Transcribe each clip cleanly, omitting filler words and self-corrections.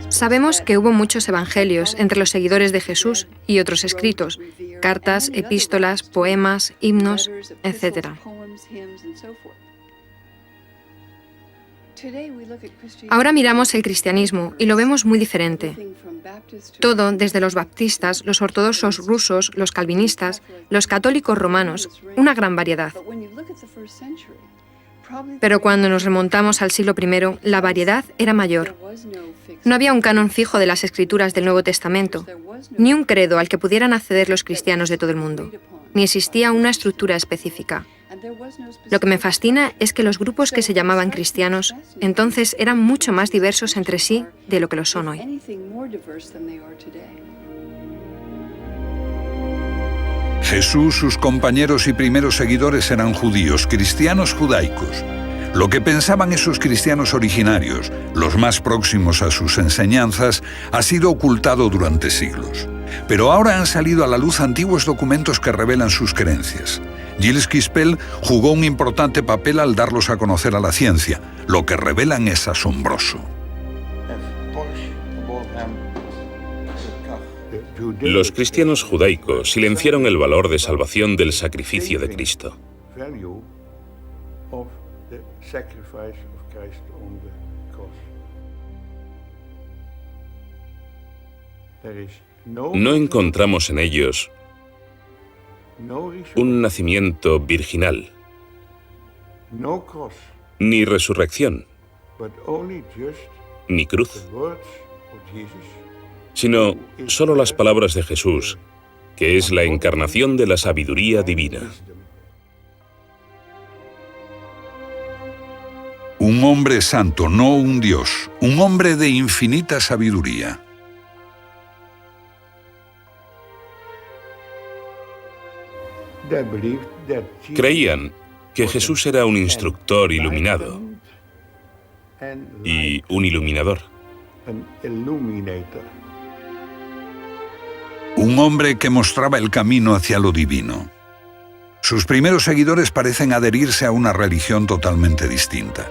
Sabemos que hubo muchos evangelios entre los seguidores de Jesús y otros escritos, cartas, epístolas, poemas, himnos, etc. Ahora miramos el cristianismo y lo vemos muy diferente. Todo, desde los baptistas, los ortodoxos rusos, los calvinistas, los católicos romanos, una gran variedad. Pero cuando nos remontamos al siglo I, la variedad era mayor. No había un canon fijo de las escrituras del Nuevo Testamento, ni un credo al que pudieran acceder los cristianos de todo el mundo, ni existía una estructura específica. Lo que me fascina es que los grupos que se llamaban cristianos entonces eran mucho más diversos entre sí de lo que lo son hoy. Jesús, sus compañeros y primeros seguidores eran judíos, cristianos judaicos. Lo que pensaban esos cristianos originarios, los más próximos a sus enseñanzas, ha sido ocultado durante siglos. Pero ahora han salido a la luz antiguos documentos que revelan sus creencias. Gilles Quispel jugó un importante papel al darlos a conocer a la ciencia. Lo que revelan es asombroso. Los cristianos judaicos silenciaron el valor de salvación del sacrificio de Cristo. No encontramos en ellos un nacimiento virginal, ni resurrección, ni cruz, sino solo las palabras de Jesús, que es la encarnación de la sabiduría divina. Un hombre santo, no un Dios, un hombre de infinita sabiduría. Creían que Jesús era un instructor iluminado y un iluminador. Un hombre que mostraba el camino hacia lo divino. Sus primeros seguidores parecen adherirse a una religión totalmente distinta.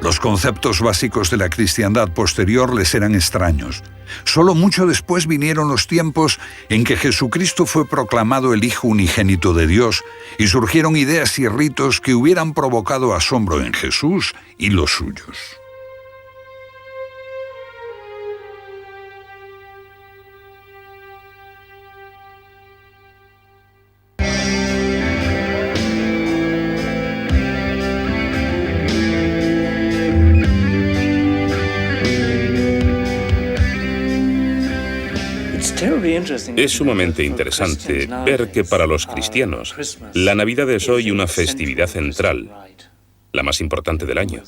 Los conceptos básicos de la cristiandad posterior les eran extraños. Solo mucho después vinieron los tiempos en que Jesucristo fue proclamado el Hijo unigénito de Dios y surgieron ideas y ritos que hubieran provocado asombro en Jesús y los suyos. Es sumamente interesante ver que para los cristianos, la Navidad es hoy una festividad central, la más importante del año.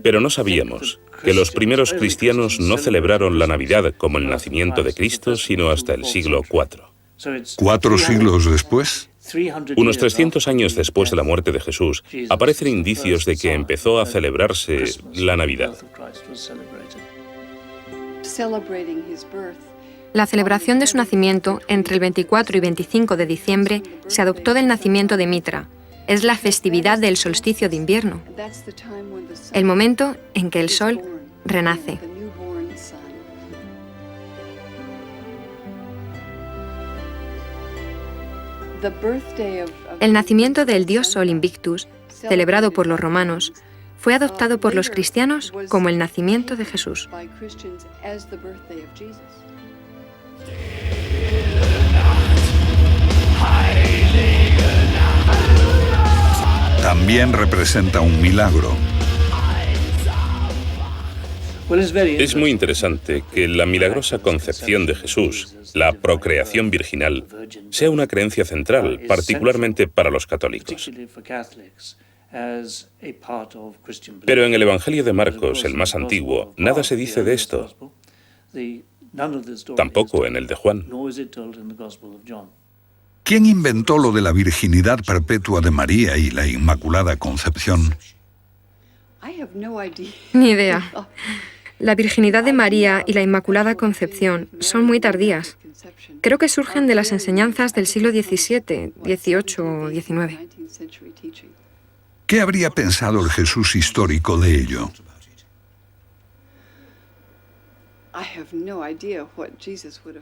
Pero no sabíamos que los primeros cristianos no celebraron la Navidad como el nacimiento de Cristo, sino hasta el siglo IV. 4 siglos después. Unos 300 años después de la muerte de Jesús, aparecen indicios de que empezó a celebrarse la Navidad. La celebración de su nacimiento, entre el 24 y 25 de diciembre, se adoptó del nacimiento de Mitra. Es la festividad del solsticio de invierno, el momento en que el sol renace. El nacimiento del dios Sol Invictus, celebrado por los romanos, fue adoptado por los cristianos como el nacimiento de Jesús. También representa un milagro. Es muy interesante que la milagrosa concepción de Jesús, la procreación virginal, sea una creencia central, particularmente para los católicos. Pero en el Evangelio de Marcos, el más antiguo, nada se dice de esto. Tampoco en el de Juan. ¿Quién inventó lo de la virginidad perpetua de María y la Inmaculada Concepción? Ni idea. La virginidad de María y la Inmaculada Concepción son muy tardías. Creo que surgen de las enseñanzas del siglo XVII, XVIII o XIX. ¿Qué habría pensado el Jesús histórico de ello?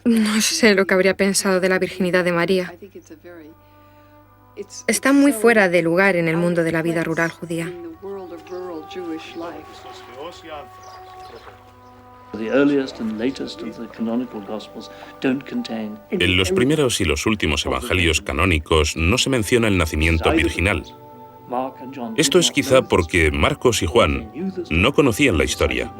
No sé lo que habría pensado de la virginidad de María. Está muy fuera de lugar en el mundo de la vida rural judía. En los primeros y los últimos evangelios canónicos no se menciona el nacimiento virginal. Esto es quizá porque Marcos y Juan no conocían la historia.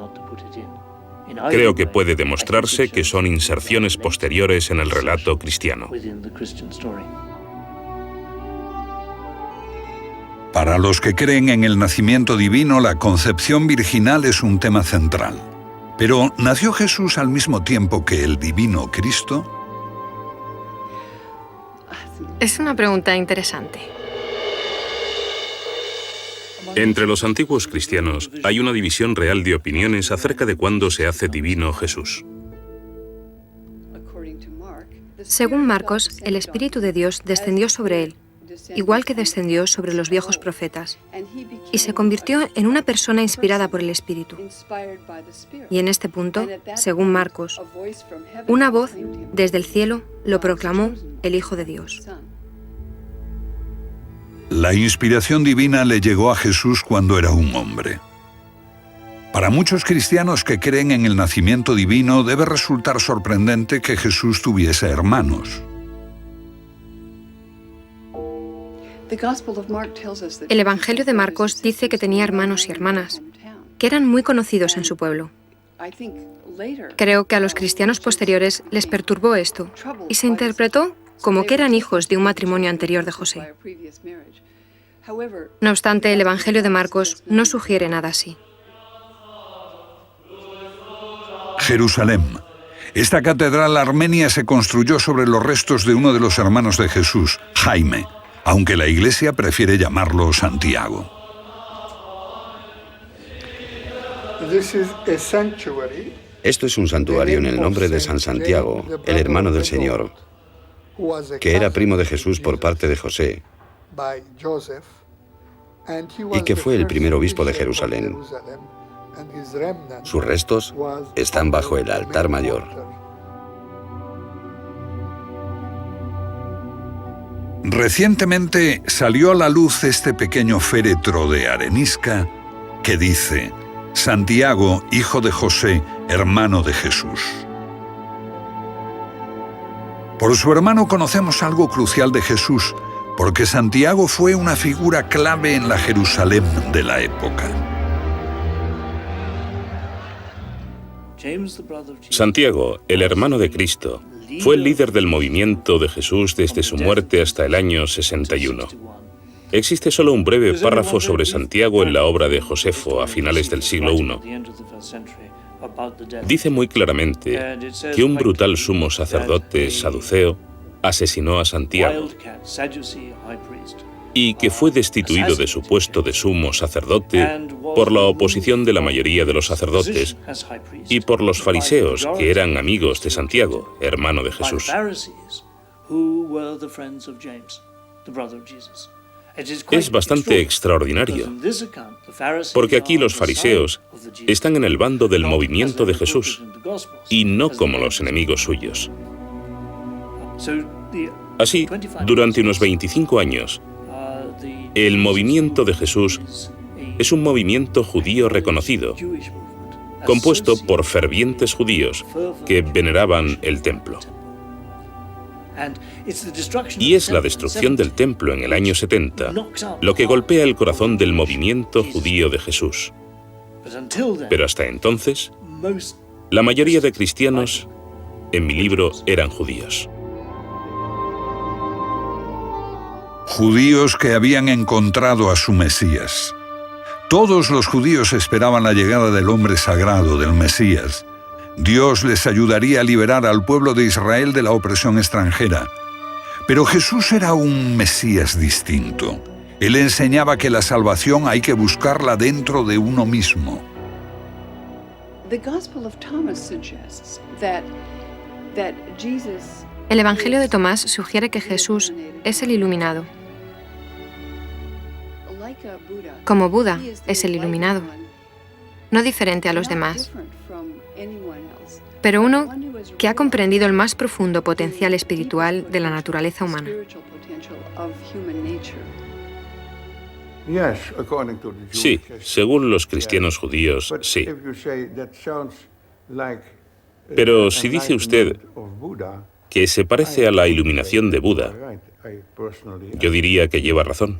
Creo que puede demostrarse que son inserciones posteriores en el relato cristiano. Para los que creen en el nacimiento divino, la concepción virginal es un tema central. Pero, ¿nació Jesús al mismo tiempo que el divino Cristo? Es una pregunta interesante. Entre los antiguos cristianos hay una división real de opiniones acerca de cuándo se hace divino Jesús. Según Marcos, el Espíritu de Dios descendió sobre él, igual que descendió sobre los viejos profetas, y se convirtió en una persona inspirada por el Espíritu. Y en este punto, según Marcos, una voz desde el cielo lo proclamó el Hijo de Dios. La inspiración divina le llegó a Jesús cuando era un hombre. Para muchos cristianos que creen en el nacimiento divino, debe resultar sorprendente que Jesús tuviese hermanos. El Evangelio de Marcos dice que tenía hermanos y hermanas, que eran muy conocidos en su pueblo. Creo que a los cristianos posteriores les perturbó esto y se interpretó como que eran hijos de un matrimonio anterior de José. No obstante, el Evangelio de Marcos no sugiere nada así. Jerusalén. Esta catedral armenia se construyó sobre los restos de uno de los hermanos de Jesús, Jaime, aunque la Iglesia prefiere llamarlo Santiago. Esto es un santuario en el nombre de San Santiago, el hermano del Señor, que era primo de Jesús por parte de José, y que fue el primer obispo de Jerusalén. Sus restos están bajo el altar mayor. Recientemente salió a la luz este pequeño féretro de arenisca que dice: Santiago, hijo de José, hermano de Jesús. Por su hermano conocemos algo crucial de Jesús, porque Santiago fue una figura clave en la Jerusalén de la época. Santiago, el hermano de Cristo, fue el líder del movimiento de Jesús desde su muerte hasta el año 61. Existe solo un breve párrafo sobre Santiago en la obra de Josefo a finales del siglo I. Dice muy claramente que un brutal sumo sacerdote saduceo asesinó a Santiago y que fue destituido de su puesto de sumo sacerdote por la oposición de la mayoría de los sacerdotes y por los fariseos, que eran amigos de Santiago, hermano de Jesús. Es bastante extraordinario, porque aquí los fariseos están en el bando del movimiento de Jesús y no como los enemigos suyos. Así, durante unos 25 años, el movimiento de Jesús es un movimiento judío reconocido, compuesto por fervientes judíos que veneraban el templo. Y es la destrucción del templo en el año 70 lo que golpea el corazón del movimiento judío de Jesús. Pero hasta entonces, la mayoría de cristianos en mi libro eran judíos. Judíos que habían encontrado a su Mesías. Todos los judíos esperaban la llegada del hombre sagrado, del Mesías. Dios les ayudaría a liberar al pueblo de Israel de la opresión extranjera. Pero Jesús era un Mesías distinto. Él enseñaba que la salvación hay que buscarla dentro de uno mismo. El Evangelio de Tomás sugiere que Jesús es el iluminado. Como Buda es el iluminado, no diferente a los demás, pero uno que ha comprendido el más profundo potencial espiritual de la naturaleza humana. Sí, según los cristianos judíos, sí. Pero si dice usted que se parece a la iluminación de Buda, yo diría que lleva razón.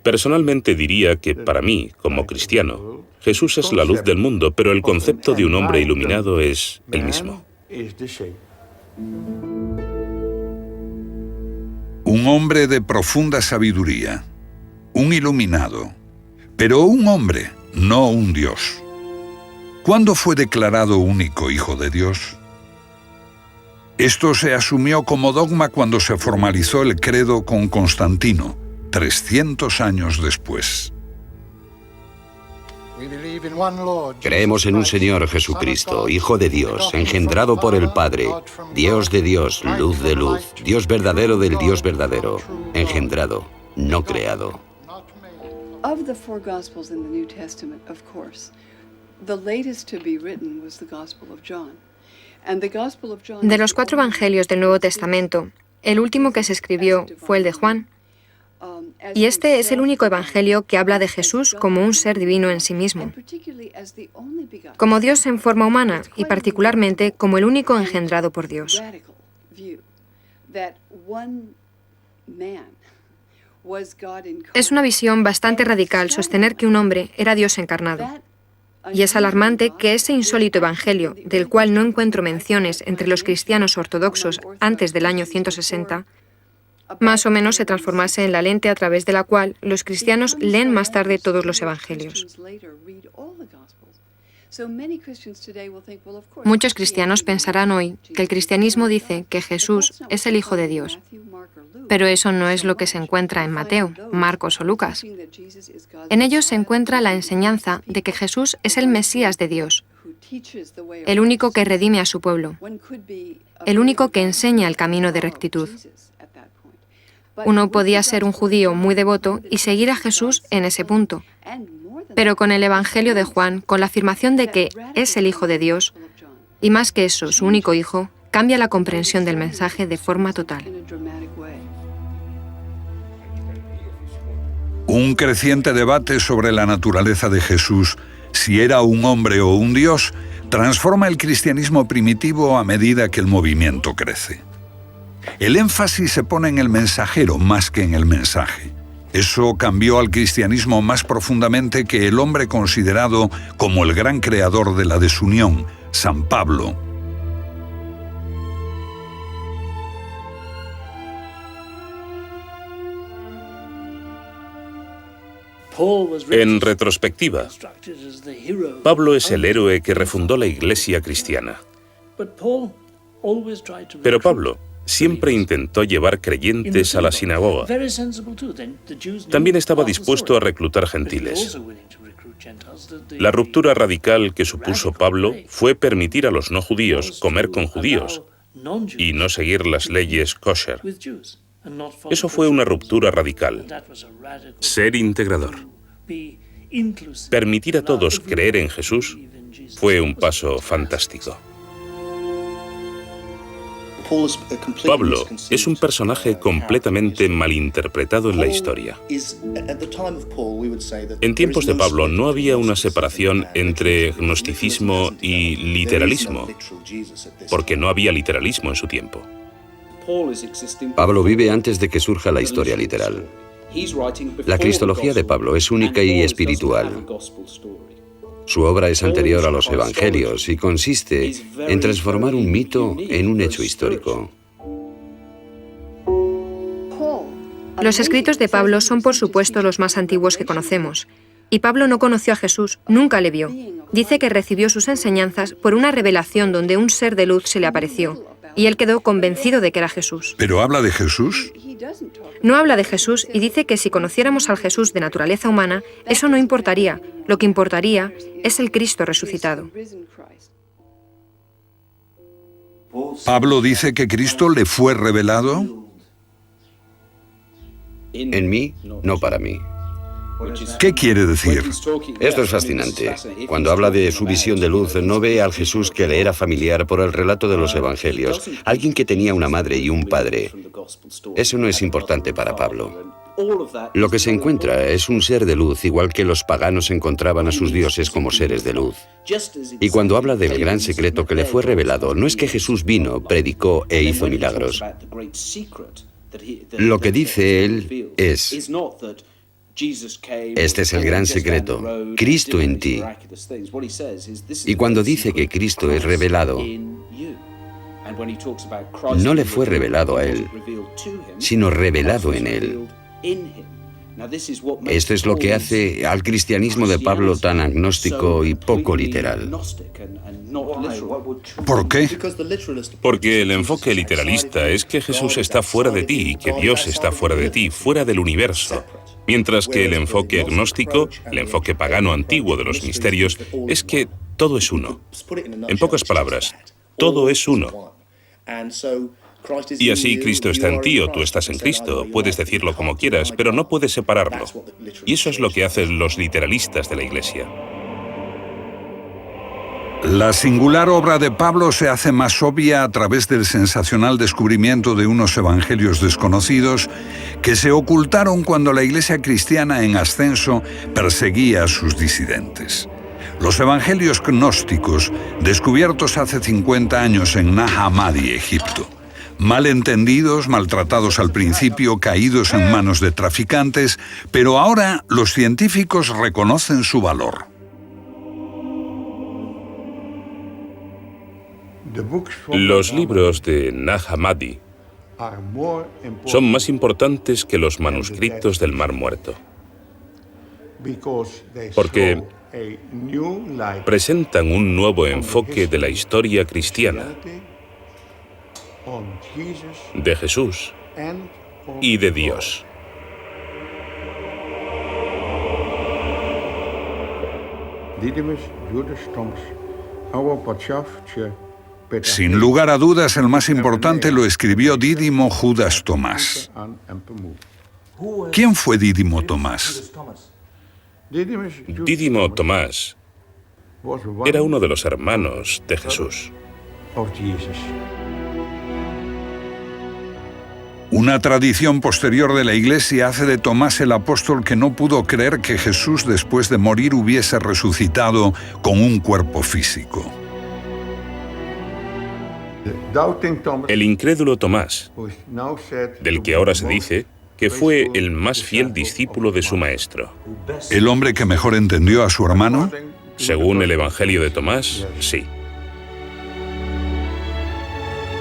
Personalmente diría que para mí, como cristiano, Jesús es la luz del mundo, pero el concepto de un hombre iluminado es el mismo. Un hombre de profunda sabiduría, un iluminado, pero un hombre, no un Dios. ¿Cuándo fue declarado único Hijo de Dios? Esto se asumió como dogma cuando se formalizó el credo con Constantino, 300 años después. Creemos en un Señor Jesucristo, Hijo de Dios, engendrado por el Padre, Dios de Dios, luz de luz, Dios verdadero del Dios verdadero, engendrado, no creado. Of the four Gospels in the New Testament, of course, the latest to be written was the Gospel of John. And the Gospel of John... De los 4 evangelios del Nuevo Testamento, el último que se escribió fue el de Juan. Y este es el único evangelio que habla de Jesús como un ser divino en sí mismo, como Dios en forma humana y particularmente como el único engendrado por Dios. Es una visión bastante radical sostener que un hombre era Dios encarnado. Y es alarmante que ese insólito evangelio, del cual no encuentro menciones entre los cristianos ortodoxos antes del año 160, más o menos se transformase en la lente a través de la cual los cristianos leen más tarde todos los evangelios. Muchos cristianos pensarán hoy que el cristianismo dice que Jesús es el Hijo de Dios, pero eso no es lo que se encuentra en Mateo, Marcos o Lucas. En ellos se encuentra la enseñanza de que Jesús es el Mesías de Dios, el único que redime a su pueblo, el único que enseña el camino de rectitud. Uno podía ser un judío muy devoto y seguir a Jesús en ese punto, pero con el Evangelio de Juan, con la afirmación de que es el Hijo de Dios, y más que eso, su único Hijo, cambia la comprensión del mensaje de forma total. Un creciente debate sobre la naturaleza de Jesús, si era un hombre o un Dios, transforma el cristianismo primitivo a medida que el movimiento crece. El énfasis se pone en el mensajero más que en el mensaje. Eso cambió al cristianismo más profundamente que el hombre considerado como el gran creador de la desunión, San Pablo. En retrospectiva, Pablo es el héroe que refundó la iglesia cristiana. Pero Pablo siempre intentó llevar creyentes a la sinagoga. También estaba dispuesto a reclutar gentiles. La ruptura radical que supuso Pablo fue permitir a los no judíos comer con judíos y no seguir las leyes kosher. Eso fue una ruptura radical. Ser integrador. Permitir a todos creer en Jesús fue un paso fantástico. Pablo es un personaje completamente malinterpretado en la historia. En tiempos de Pablo no había una separación entre gnosticismo y literalismo, porque no había literalismo en su tiempo. Pablo vive antes de que surja la historia literal. La cristología de Pablo es única y espiritual. Su obra es anterior a los evangelios y consiste en transformar un mito en un hecho histórico. Los escritos de Pablo son, por supuesto, los más antiguos que conocemos. Y Pablo no conoció a Jesús, nunca le vio. Dice que recibió sus enseñanzas por una revelación donde un ser de luz se le apareció, y él quedó convencido de que era Jesús. ¿Pero habla de Jesús? No habla de Jesús y dice que si conociéramos al Jesús de naturaleza humana, eso no importaría. Lo que importaría es el Cristo resucitado. Pablo dice que Cristo le fue revelado. En mí, no para mí. ¿Qué quiere decir? Esto es fascinante. Cuando habla de su visión de luz, no ve al Jesús que le era familiar por el relato de los evangelios, alguien que tenía una madre y un padre. Eso no es importante para Pablo. Lo que se encuentra es un ser de luz, igual que los paganos encontraban a sus dioses como seres de luz. Y cuando habla del gran secreto que le fue revelado, no es que Jesús vino, predicó e hizo milagros. Lo que dice él es: este es el gran secreto, Cristo en ti. Y cuando dice que Cristo es revelado, no le fue revelado a él, sino revelado en él. Esto es lo que hace al cristianismo de Pablo tan agnóstico y poco literal. ¿Por qué? Porque el enfoque literalista es que Jesús está fuera de ti y que Dios está fuera de ti, fuera del universo. Mientras que el enfoque agnóstico, el enfoque pagano antiguo de los misterios, es que todo es uno. En pocas palabras, todo es uno. Y así Cristo está en ti o tú estás en Cristo. Puedes decirlo como quieras, pero no puedes separarlo. Y eso es lo que hacen los literalistas de la Iglesia. La singular obra de Pablo se hace más obvia a través del sensacional descubrimiento de unos evangelios desconocidos que se ocultaron cuando la Iglesia cristiana en ascenso perseguía a sus disidentes. Los evangelios gnósticos, descubiertos hace 50 años en Nag Hammadi, Egipto. Mal entendidos, maltratados al principio, caídos en manos de traficantes, pero ahora los científicos reconocen su valor. Los libros de Nag Hammadi son más importantes que los manuscritos del Mar Muerto, porque presentan un nuevo enfoque de la historia cristiana, de Jesús y de Dios. Sin lugar a dudas, el más importante lo escribió Dídimo Judas Tomás. ¿Quién fue Dídimo Tomás? Dídimo Tomás era uno de los hermanos de Jesús. Una tradición posterior de la Iglesia hace de Tomás el apóstol que no pudo creer que Jesús después de morir hubiese resucitado con un cuerpo físico. El incrédulo Tomás, del que ahora se dice que fue el más fiel discípulo de su maestro. ¿El hombre que mejor entendió a su hermano? Según el Evangelio de Tomás, sí.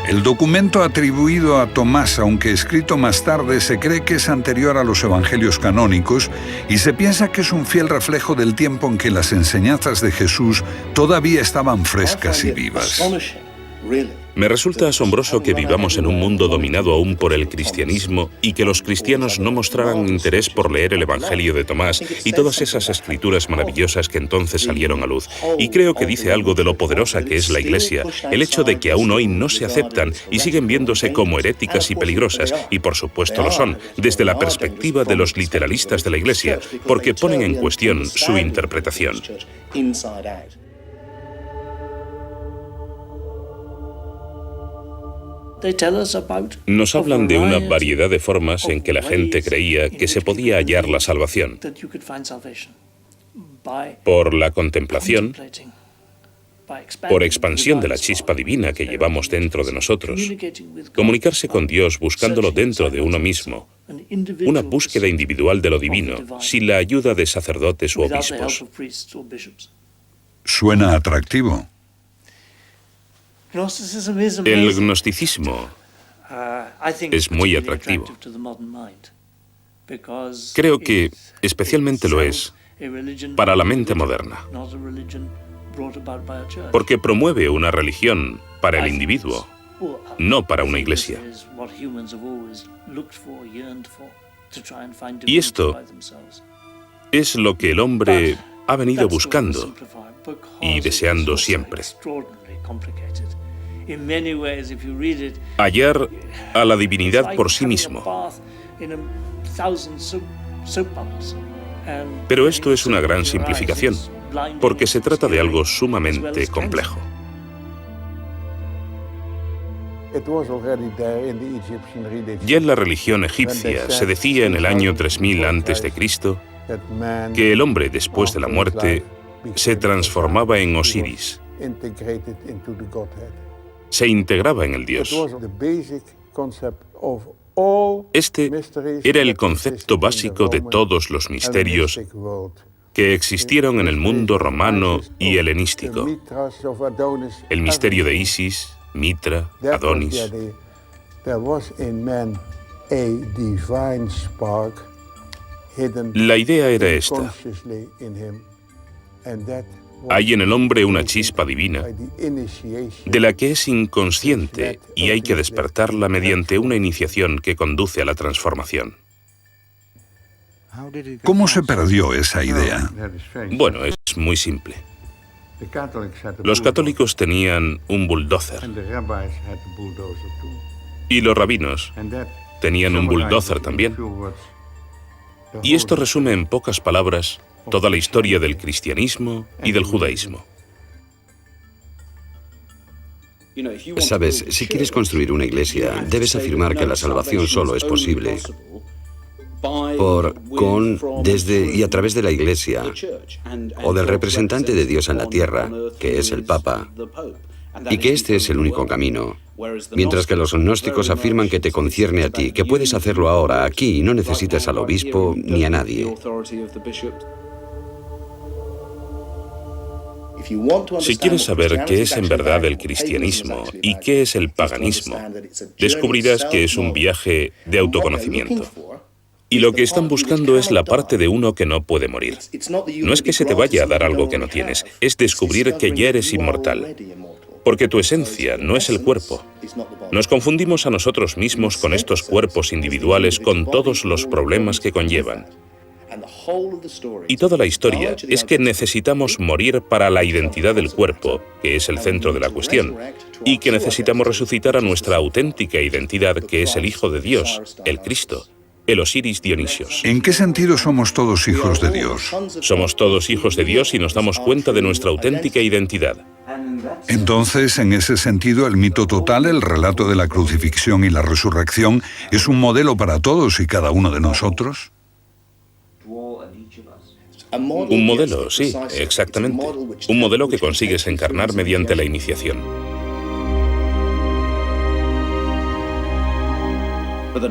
El documento atribuido a Tomás, aunque escrito más tarde, se cree que es anterior a los evangelios canónicos y se piensa que es un fiel reflejo del tiempo en que las enseñanzas de Jesús todavía estaban frescas y vivas. Me resulta asombroso que vivamos en un mundo dominado aún por el cristianismo y que los cristianos no mostraran interés por leer el Evangelio de Tomás y todas esas escrituras maravillosas que entonces salieron a luz. Y creo que dice algo de lo poderosa que es la Iglesia, el hecho de que aún hoy no se aceptan y siguen viéndose como heréticas y peligrosas, y por supuesto lo son, desde la perspectiva de los literalistas de la Iglesia, porque ponen en cuestión su interpretación. Nos hablan de una variedad de formas en que la gente creía que se podía hallar la salvación. Por la contemplación, por expansión de la chispa divina que llevamos dentro de nosotros, comunicarse con Dios buscándolo dentro de uno mismo, una búsqueda individual de lo divino, sin la ayuda de sacerdotes u obispos. Suena atractivo. El gnosticismo es muy atractivo. Creo que especialmente lo es para la mente moderna, porque promueve una religión para el individuo, no para una iglesia. Y esto es lo que el hombre ha venido buscando y deseando siempre. Hallar a la divinidad por sí mismo. Pero esto es una gran simplificación, porque se trata de algo sumamente complejo. Ya en la religión egipcia se decía en el año 3000 a.C. que el hombre después de la muerte se transformaba en Osiris, se integraba en el dios. Este era el concepto básico de todos los misterios que existieron en el mundo romano y helenístico. El misterio de Isis, Mitra, Adonis. La idea era esta. Hay en el hombre una chispa divina de la que es inconsciente y hay que despertarla mediante una iniciación que conduce a la transformación. ¿Cómo se perdió esa idea? Bueno, es muy simple. Los católicos tenían un bulldozer y los rabinos tenían un bulldozer también. Y esto resume en pocas palabras toda la historia del cristianismo y del judaísmo. Sabes, si quieres construir una iglesia, debes afirmar que la salvación solo es posible por, con, desde y a través de la iglesia o del representante de Dios en la tierra, que es el Papa, y que este es el único camino. Mientras que los gnósticos afirman que te concierne a ti, que puedes hacerlo ahora, aquí, y no necesitas al obispo ni a nadie. Si quieres saber qué es en verdad el cristianismo y qué es el paganismo, descubrirás que es un viaje de autoconocimiento. Y lo que están buscando es la parte de uno que no puede morir. No es que se te vaya a dar algo que no tienes, es descubrir que ya eres inmortal. Porque tu esencia no es el cuerpo. Nos confundimos a nosotros mismos con estos cuerpos individuales con todos los problemas que conllevan. Y toda la historia es que necesitamos morir para la identidad del cuerpo, que es el centro de la cuestión, y que necesitamos resucitar a nuestra auténtica identidad, que es el Hijo de Dios, el Cristo, el Osiris Dionisios. ¿En qué sentido somos todos hijos de Dios? Somos todos hijos de Dios y nos damos cuenta de nuestra auténtica identidad. Entonces, en ese sentido, el mito total, el relato de la crucifixión y la resurrección, ¿es un modelo para todos y cada uno de nosotros? Un modelo, sí, exactamente. Un modelo que consigues encarnar mediante la iniciación.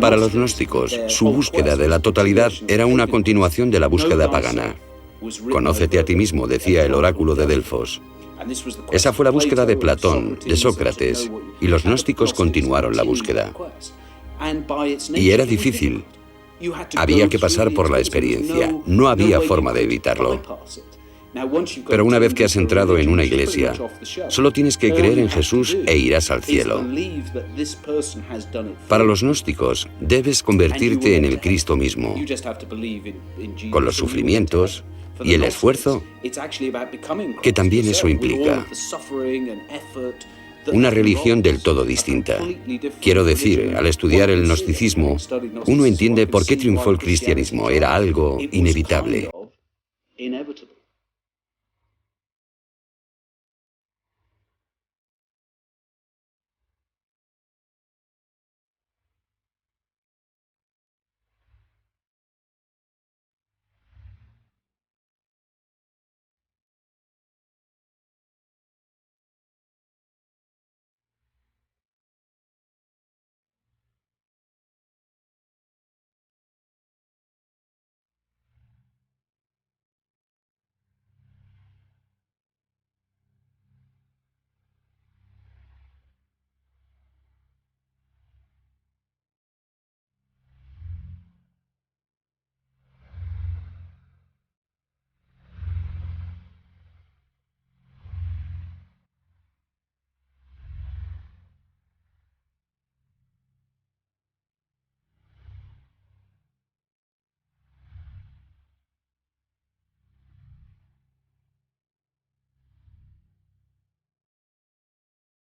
Para los gnósticos, su búsqueda de la totalidad era una continuación de la búsqueda pagana. Conócete a ti mismo, decía el oráculo de Delfos. Esa fue la búsqueda de Platón, de Sócrates, y los gnósticos continuaron la búsqueda. Y era difícil. Había que pasar por la experiencia. No había forma de evitarlo. Pero una vez que has entrado en una iglesia, solo tienes que creer en Jesús e irás al cielo. Para los gnósticos, debes convertirte en el Cristo mismo, con los sufrimientos y el esfuerzo que también eso implica. Una religión del todo distinta. Quiero decir, al estudiar el gnosticismo, uno entiende por qué triunfó el cristianismo. Era algo inevitable.